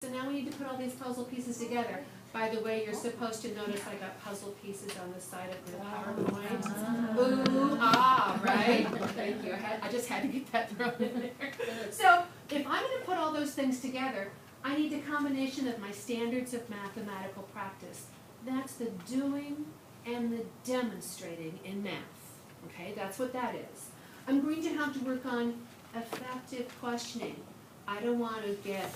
So now we need to put all these puzzle pieces together. By the way, you're supposed to notice I got puzzle pieces on the side of the PowerPoint. Ooh, ah, right? Thank you. I just had to get that thrown in there. So if I'm going to put all those things together, I need a combination of my standards of mathematical practice. That's the doing and the demonstrating in math. Okay, that's what that is. I'm going to have to work on effective questioning. I don't want to get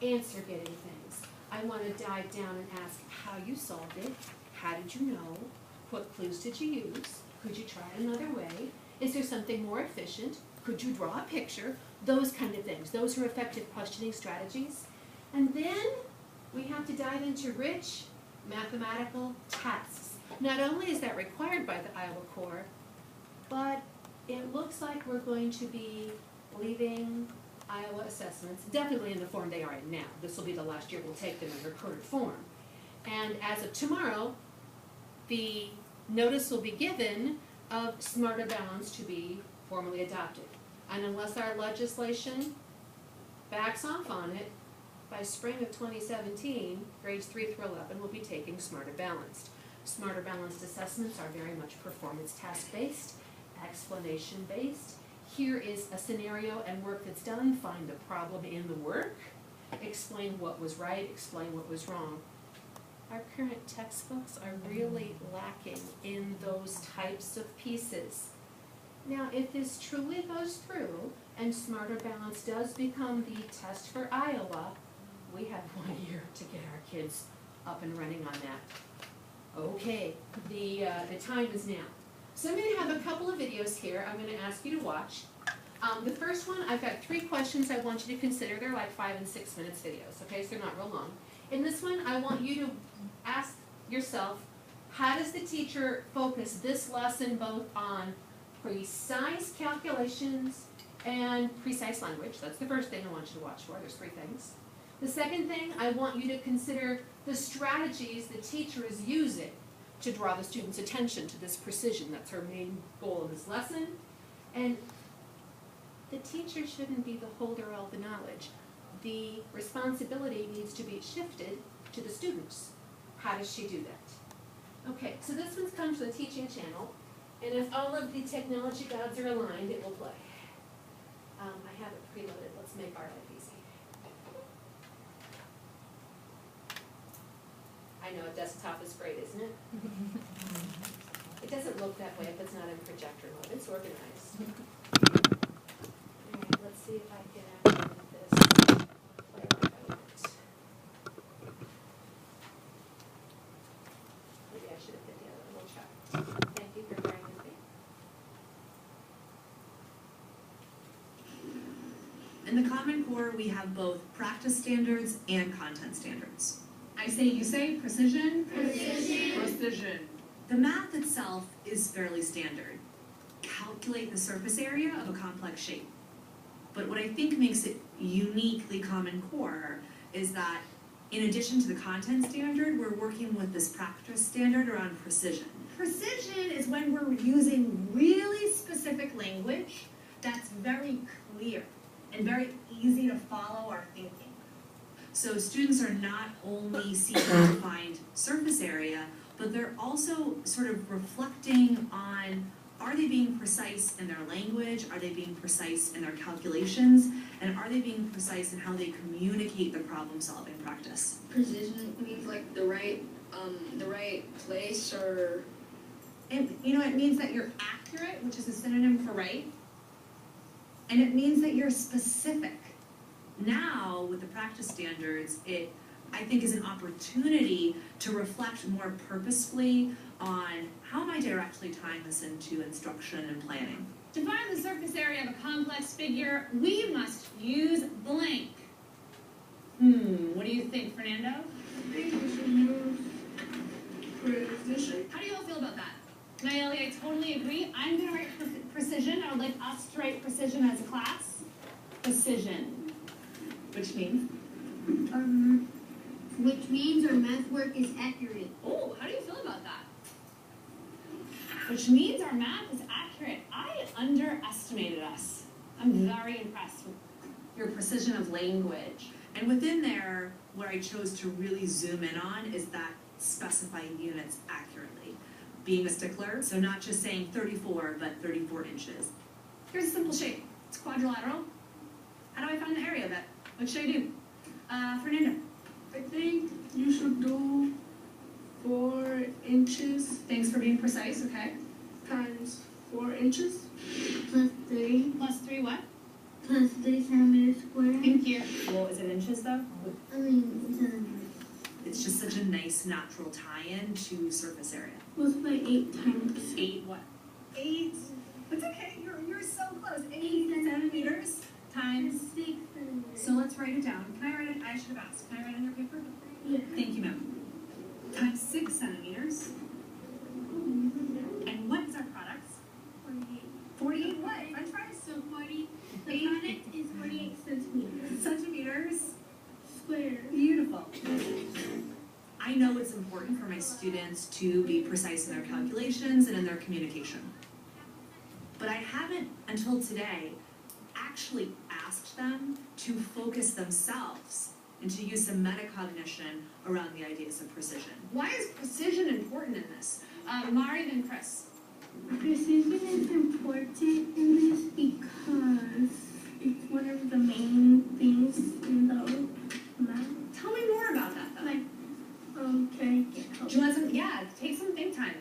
answer getting things. I want to dive down and ask how you solved it, how did you know, what clues did you use, could you try it another way, is there something more efficient, could you draw a picture, those kind of things. Those are effective questioning strategies. And then we have to dive into rich mathematical tasks. Not only is that required by the Iowa Corps, but it looks like we're going to be leaving Iowa assessments, definitely in the form they are in now. This will be the last year we'll take them in their current form. And as of tomorrow, the notice will be given of Smarter Balance to be formally adopted. And unless our legislation backs off on it, by spring of 2017, grades 3 through 11 will be taking Smarter Balanced. Smarter Balanced assessments are very much performance task-based, explanation-based. Here is a scenario and work that's done, find the problem in the work, explain what was right, explain what was wrong. Our current textbooks are really lacking in those types of pieces. Now, if this truly goes through and Smarter Balance does become the test for Iowa, we have 1 year to get our kids up and running on that. Okay, the time is now. So I'm going to have a couple of videos here I'm going to ask you to watch. The first one, I've got 3 questions I want you to consider. They're like 5 and 6 minutes videos, okay, so they're not real long. In this one, I want you to ask yourself, how does the teacher focus this lesson both on precise calculations and precise language? That's the first thing I want you to watch for. There's 3 things. The second thing, I want you to consider the strategies the teacher is using to draw the student's attention to this precision. That's her main goal of this lesson. And the teacher shouldn't be the holder of all the knowledge. The responsibility needs to be shifted to the students. How does she do that? Okay, so this one comes from the teaching channel, and if all of the technology gods are aligned, it will play. I have it preloaded. Let's make our life easy. I know a desktop is great, isn't it? It doesn't look that way if it's not in projector mode. It's organized. All right, let's see if I can actually make this play like I want it. Maybe I should have hit the other one. We'll check. Thank you for bearing with me. In the Common Core, we have both practice standards and content standards. I say, you say, precision? Precision. Precision. The math itself is fairly standard. Calculate the surface area of a complex shape. But what I think makes it uniquely Common Core is that in addition to the content standard, we're working with this practice standard around precision. Precision is when we're using really specific language that's very clear and very easy to follow our thinking. So students are not only seeking to find surface area, but they're also sort of reflecting on, are they being precise in their language? Are they being precise in their calculations? And are they being precise in how they communicate the problem-solving practice? Precision means like the right place, or And it means that you're accurate, which is a synonym for right. And it means that you're specific. Now, with the practice standards, it, I think, is an opportunity to reflect more purposefully on how am I directly tying this into instruction and planning. To find the surface area of a complex figure, we must use blank. What do you think, Fernando? I think we should use precision. How do you all feel about that? Nayeli, I totally agree. I'm going to write precision. I would like us to write precision as a class. Precision. Which means? Which means our math work is accurate. Oh, how do you feel about that? Which means our math is accurate. I underestimated us. I'm very impressed with Your precision of language. And within there, what I chose to really zoom in on is that specifying units accurately. Being a stickler, so not just saying 34, but 34 inches. Here's a simple shape. It's quadrilateral. How do I find the area of it? What should I do? Fernando. I think you should do 4 inches Thanks for being precise, okay? times 4 inches. Plus 3. Plus 3 what? Plus 3 centimeters squared. Thank you. Well, is it inches though? I mean, centimeters. It's just such a nice natural tie-in to surface area. What's by 8 times? 8 what? 8, it's okay, you're so close, 8 centimeters times. 6 centimeters. So let's write it down. Can I write it? I should have asked. Can I write it on your paper? Yeah. Thank you, ma'am. Times 6 centimeters. And what is our product? 48. 48 what? French fries? So 40. The product is 48 centimeters. Centimeters. Squared. Beautiful. I know it's important for my students to be precise in their calculations and in their communication. But I haven't, until today, actually asked them to focus themselves and to use some metacognition around the ideas of precision. Why is precision important in this? Mari, then Chris. Precision is important in this because it's one of the main things in the math. Tell me more about that, though. Like, can I get help? Do you want some? Yeah, take some think time.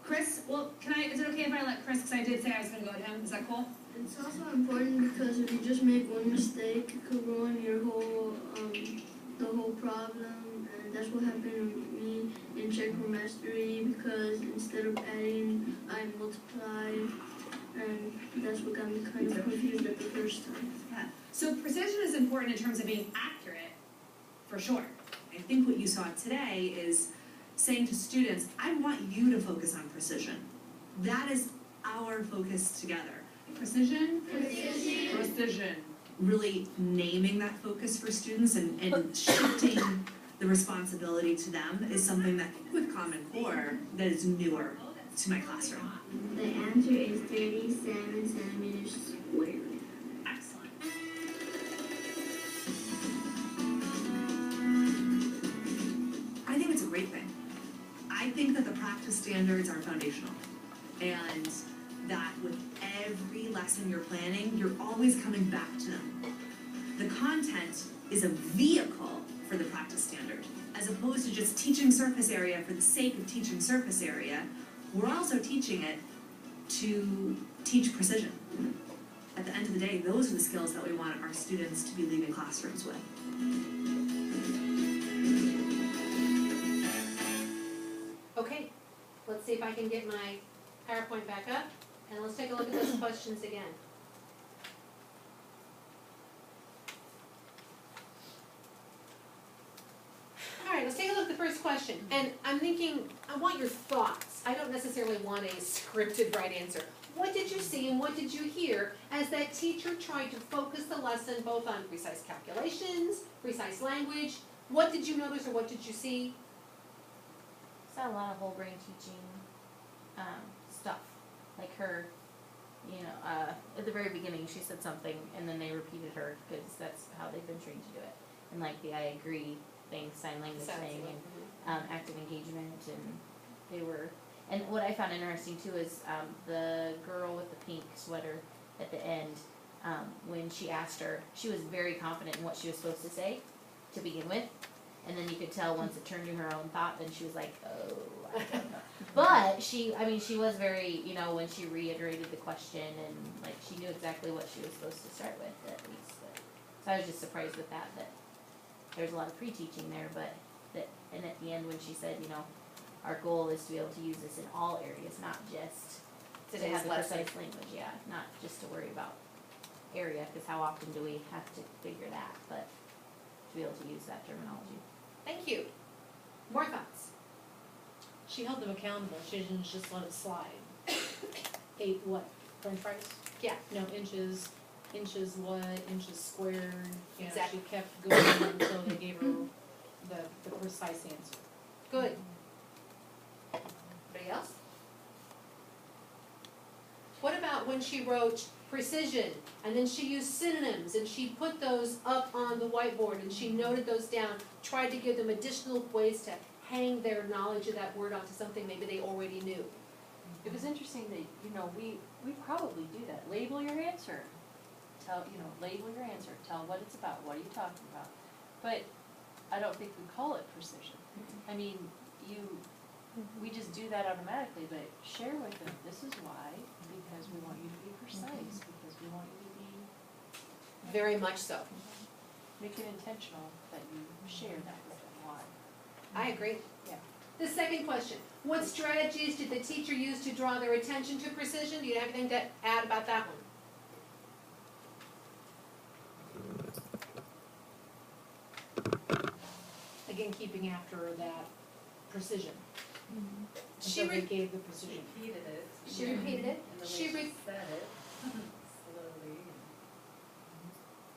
Chris, well, is it okay if I let Chris, because I did say I was going to go to him. Is that cool? It's also important because if you just make one mistake, it could ruin your whole, the whole problem, and that's what happened with me in trigonometry because instead of adding, I multiplied, and that's what got me kind of confused at the first time. Yeah. So precision is important in terms of being accurate, for sure. I think what you saw today is saying to students, I want you to focus on precision. That is our focus together. Precision? Precision. Precision. Really naming that focus for students and shifting the responsibility to them is something that with Common Core that is newer to my classroom. The answer is 37 centimeters squared. Excellent. I think it's a great thing. I think that the practice standards are foundational and that with every lesson you're planning, you're always coming back to them. The content is a vehicle for the practice standard, as opposed to just teaching surface area for the sake of teaching surface area. We're also teaching it to teach precision. At the end of the day, those are the skills that we want our students to be leaving classrooms with. Okay, let's see if I can get my PowerPoint back up, and let's take a look at those questions again. All right, let's take a look at the first question. And I'm thinking, I want your thoughts. I don't necessarily want a scripted right answer. What did you see and what did you hear as that teacher tried to focus the lesson both on precise calculations, precise language? What did you notice or what did you see? Saw a lot of whole brain teaching stuff. Like her, at the very beginning she said something and then they repeated her because that's how they've been trained to do it. And like the I agree thing, sign language thing, and active engagement, and they were. And what I found interesting too is the girl with the pink sweater at the end, when she asked her, she was very confident in what she was supposed to say to begin with. And then you could tell once it turned to her own thought, then she was like, oh, I don't know. But she was very, when she reiterated the question and like she knew exactly what she was supposed to start with at least. But, so I was just surprised with that there's a lot of pre-teaching there, and at the end when she said, our goal is to be able to use this in all areas, not just to have the precise language, not just to worry about area, because how often do we have to figure that, but to be able to use that terminology. Thank you. More thoughts? She held them accountable, she didn't just let it slide. 8 what, French fries? Yeah. No, inches what, inches squared, Exactly. she kept going until they gave her the precise answer. Good. Anybody else? What about when she wrote precision, and then she used synonyms, and she put those up on the whiteboard, and she noted those down, tried to give them additional ways to hang their knowledge of that word onto something maybe they already knew. It was interesting that, you know, we probably do that. Label your answer. Label your answer. Tell what it's about. What are you talking about? But I don't think we call it precision. I mean, we just do that automatically, but share with them, this is why, because we want you to be precise, because we want you to be, Very much so. make it intentional that you share that with them, why. I agree. Yeah. The second question, what strategies did the teacher use to draw their attention to precision? Do you have anything to add about that one? Again, keeping after that precision. She Until they re- gave the precision. Repeated it. She repeated it. And the way She re- said it, slowly and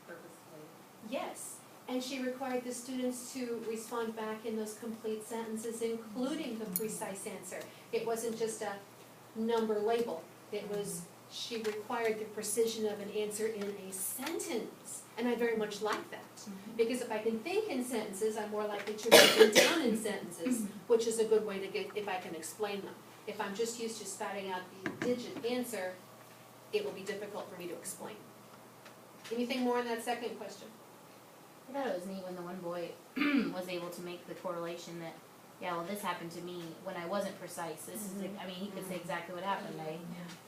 purposefully. Yes, and she required the students to respond back in those complete sentences, including the precise answer. It wasn't just a number label. It was, she required the precision of an answer in a sentence. And I very much like that. Because if I can think in sentences, I'm more likely to write them down in sentences, which is a good way to get, if I can explain them. If I'm just used to spouting out the digit answer, it will be difficult for me to explain. Anything more on that second question? I thought it was neat when the one boy was able to make the correlation that, yeah, well, this happened to me when I wasn't precise. This is, I mean, he could say exactly what happened. I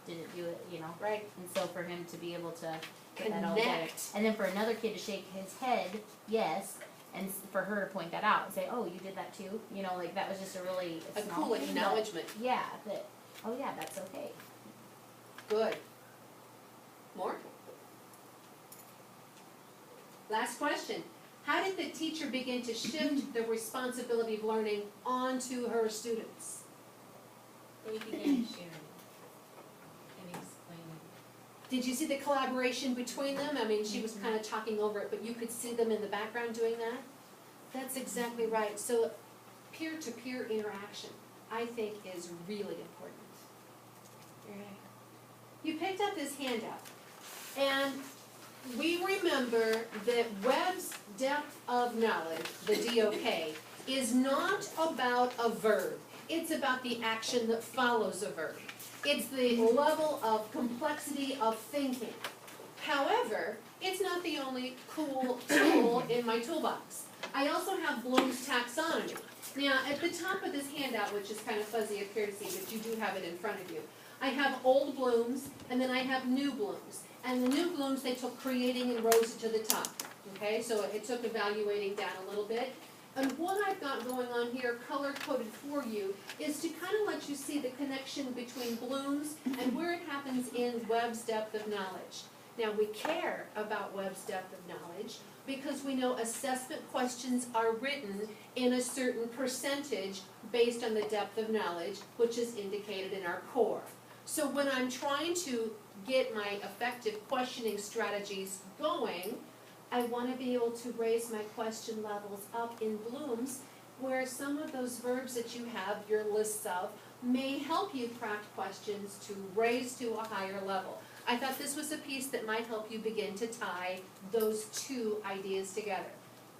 didn't do it, you know. Right. And so for him to be able to put that all together, Connect. and then for another kid to shake his head, yes, and for her to point that out and say, oh, you did that too, you know, like that was just a really A small cool thing, but acknowledgement. yeah, that, oh yeah, that's okay. Good. More? Last question. How did the teacher begin to shift the responsibility of learning onto her students? They began sharing and explaining. Did you see the collaboration between them? I mean, she was kind of talking over it, but you could see them in the background doing that? That's exactly right. So peer-to-peer interaction, I think, is really important. You picked up this handout, and we remember that Webb's depth of knowledge, the DOK, is not about a verb. It's about the action that follows a verb. It's the level of complexity of thinking. However, it's not the only cool tool in my toolbox. I also have Bloom's taxonomy. Now, at the top of this handout, which is kind of fuzzy up here to see, but you do have it in front of you, I have old Blooms, and then I have new Blooms. And the new Blooms, they took creating and rose it to the top. Okay, so it took evaluating down a little bit. And what I've got going on here, color-coded for you, is to kind of let you see the connection between Bloom's and where it happens in Webb's depth of knowledge. Now, we care about Webb's depth of knowledge because we know assessment questions are written in a certain percentage based on the depth of knowledge, which is indicated in our core. So when I'm trying to get my effective questioning strategies going, I want to be able to raise my question levels up in Bloom's, where some of those verbs that you have, your lists of, may help you craft questions to raise to a higher level. I thought this was a piece that might help you begin to tie those two ideas together.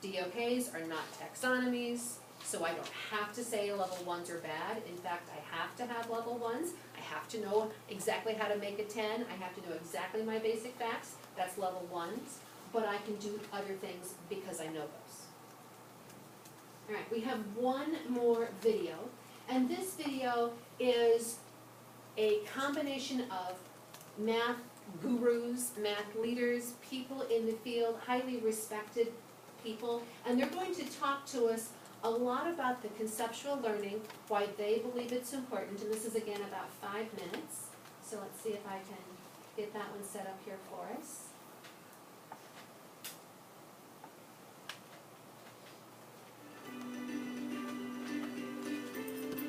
DOKs are not taxonomies, so I don't have to say level 1s are bad. In fact, I have to have level 1s. I have to know exactly how to make a 10. I have to know exactly my basic facts. That's level 1s. But I can do other things because I know those. All right, we have one more video, and this video is a combination of math gurus, math leaders, people in the field, highly respected people, and they're going to talk to us a lot about the conceptual learning, why they believe it's important, and this is again about 5 minutes. So let's see if I can get that one set up here for us.